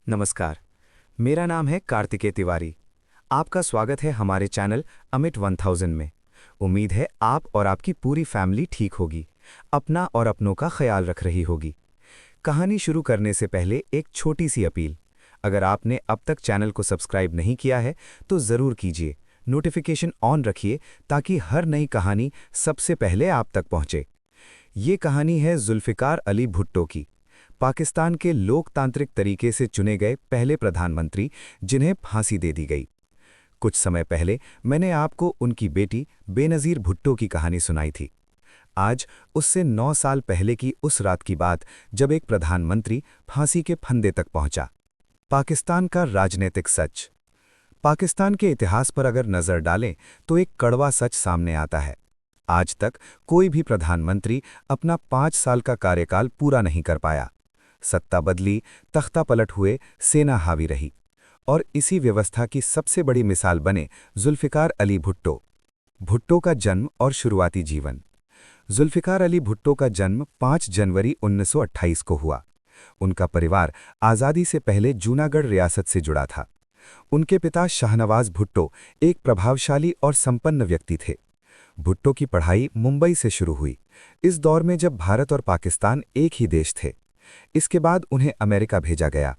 नमस्कार। मेरा नाम है कार्तिकेय तिवारी। आपका स्वागत है हमारे चैनल अमिट 1000 में। उम्मीद है आप और आपकी पूरी फैमिली ठीक होगी, अपना और अपनों का ख्याल रख रही होगी। कहानी शुरू करने से पहले एक छोटी सी अपील। अगर आपने अब तक चैनल को सब्सक्राइब नहीं किया है तो ज़रूर कीजिए। नोटिफिकेशन ऑन रखिए ताकि हर नई कहानी सबसे पहले आप तक पहुंचे। ये कहानी है जुल्फ़िकार अली भुट्टो की, पाकिस्तान के लोकतांत्रिक तरीके से चुने गए पहले प्रधानमंत्री जिन्हें फांसी दे दी गई। कुछ समय पहले मैंने आपको उनकी बेटी बेनज़ीर भुट्टो की कहानी सुनाई थी। आज उससे 9 साल पहले की उस रात की बात, जब एक प्रधानमंत्री फांसी के फंदे तक पहुंचा। पाकिस्तान का राजनीतिक सच। पाकिस्तान के इतिहास पर अगर नज़र डालें तो एक कड़वा सच सामने आता है। आज तक कोई भी प्रधानमंत्री अपना 5 साल का कार्यकाल पूरा नहीं कर पाया। सत्ता बदली, तख्ता पलट हुए, सेना हावी रही। और इसी व्यवस्था की सबसे बड़ी मिसाल बने जुल्फ़िकार अली भुट्टो। भुट्टो का जन्म और शुरुआती जीवन। जुल्फ़िकार अली भुट्टो का जन्म 5 जनवरी 1928 को हुआ। उनका परिवार आज़ादी से पहले जूनागढ़ रियासत से जुड़ा था। उनके पिता शाहनवाज भुट्टो एक प्रभावशाली और संपन्न व्यक्ति थे। भुट्टो की पढ़ाई मुंबई से शुरू हुई, इस दौर में जब भारत और पाकिस्तान एक ही देश थे। इसके बाद उन्हें अमेरिका भेजा गया।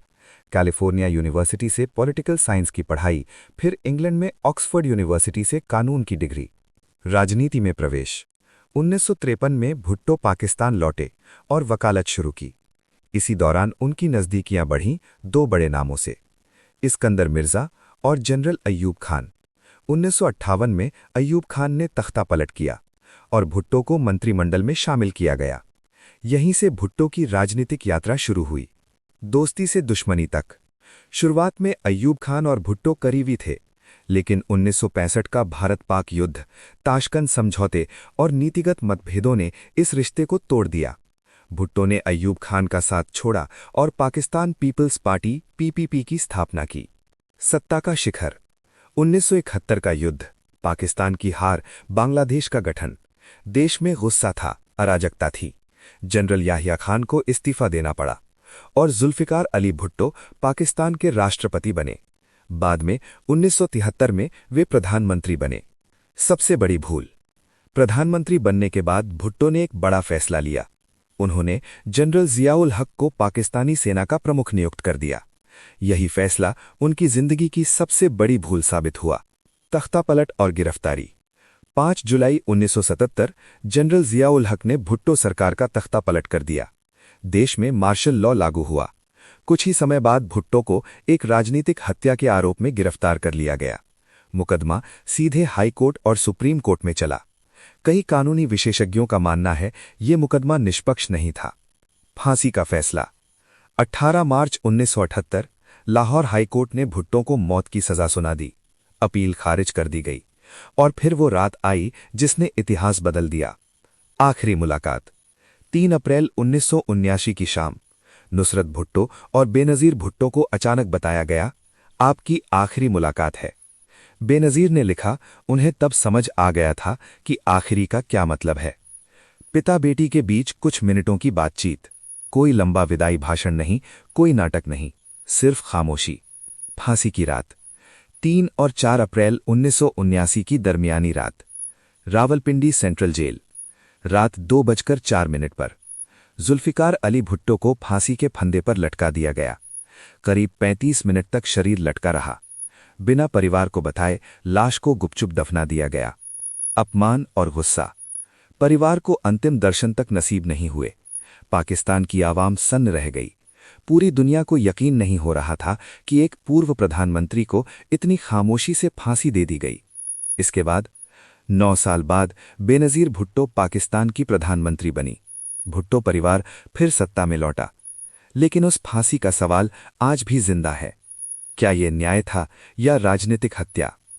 कैलिफोर्निया यूनिवर्सिटी से पॉलिटिकल साइंस की पढ़ाई, फिर इंग्लैंड में ऑक्सफोर्ड यूनिवर्सिटी से कानून की डिग्री। राजनीति में प्रवेश। 1953 में भुट्टो पाकिस्तान लौटे और वकालत शुरू की। इसी दौरान उनकी नज़दीकियां बढ़ीं 2 बड़े नामों से, इस्कंदर मिर्ज़ा और जनरल अय्यूब खान। 1958 में अय्यूब खान ने तख्ता पलट किया और भुट्टो को मंत्रिमंडल में शामिल किया गया। यहीं से भुट्टो की राजनीतिक यात्रा शुरू हुई, दोस्ती से दुश्मनी तक। शुरुआत में अय्यूब खान और भुट्टो करीबी थे, लेकिन 1965 का भारत-पाक युद्ध, ताशकंद समझौते और नीतिगत मतभेदों ने इस रिश्ते को तोड़ दिया। भुट्टो ने अय्यूब खान का साथ छोड़ा और पाकिस्तान पीपल्स पार्टी (पीपीपी) की स्थापना की। सत्ता का शिखर। 1971 का युद्ध, पाकिस्तान की हार, बांग्लादेश का गठन। देश में गुस्सा था, अराजकता थी। जनरल याहिया खान को इस्तीफा देना पड़ा और जुल्फ़िकार अली भुट्टो पाकिस्तान के राष्ट्रपति बने। बाद में 1973 में वे प्रधानमंत्री बने। सबसे बड़ी भूल। प्रधानमंत्री बनने के बाद भुट्टो ने एक बड़ा फैसला लिया। उन्होंने जनरल ज़ियाउल हक को पाकिस्तानी सेना का प्रमुख नियुक्त कर दिया। यही फैसला उनकी जिंदगी की सबसे बड़ी भूल साबित हुआ। तख्ता पलट और गिरफ्तारी। 5 जुलाई 1977 जनरल ज़ियाउल हक ने भुट्टो सरकार का तख्ता पलट कर दिया। देश में मार्शल लॉ लागू हुआ। कुछ ही समय बाद भुट्टो को एक राजनीतिक हत्या के आरोप में गिरफ्तार कर लिया गया। मुकदमा सीधे हाई कोर्ट और सुप्रीम कोर्ट में चला। कई कानूनी विशेषज्ञों का मानना है ये मुकदमा निष्पक्ष नहीं था। फांसी का फैसला। 18 मार्च 1978 लाहौर हाईकोर्ट ने भुट्टो को मौत की सजा सुना दी। अपील खारिज कर दी गई और फिर वो रात आई जिसने इतिहास बदल दिया। आखिरी मुलाकात। 3 अप्रैल 1979 की शाम नुसरत भुट्टो और बेनज़ीर भुट्टो को अचानक बताया गया, आपकी आखिरी मुलाकात है। बेनज़ीर ने लिखा, उन्हें तब समझ आ गया था कि आखिरी का क्या मतलब है। पिता बेटी के बीच कुछ मिनटों की बातचीत, कोई लंबा विदाई भाषण नहीं, कोई नाटक नहीं, सिर्फ खामोशी। फांसी की रात। 3 और 4 अप्रैल 1979 की दरमियानी रात, रावलपिंडी सेंट्रल जेल। रात 2:04 पर जुल्फ़िकार अली भुट्टो को फांसी के फंदे पर लटका दिया गया। करीब 35 मिनट तक शरीर लटका रहा। बिना परिवार को बताए लाश को गुपचुप दफना दिया गया। अपमान और गुस्सा। परिवार को अंतिम दर्शन तक नसीब नहीं हुए। पाकिस्तान की आवाम सन्न रह गई। पूरी दुनिया को यकीन नहीं हो रहा था कि एक पूर्व प्रधानमंत्री को इतनी खामोशी से फांसी दे दी गई। इसके बाद 9 साल बाद बेनज़ीर भुट्टो पाकिस्तान की प्रधानमंत्री बनी। भुट्टो परिवार फिर सत्ता में लौटा। लेकिन उस फांसी का सवाल आज भी जिंदा है। क्या ये न्याय था या राजनीतिक हत्या?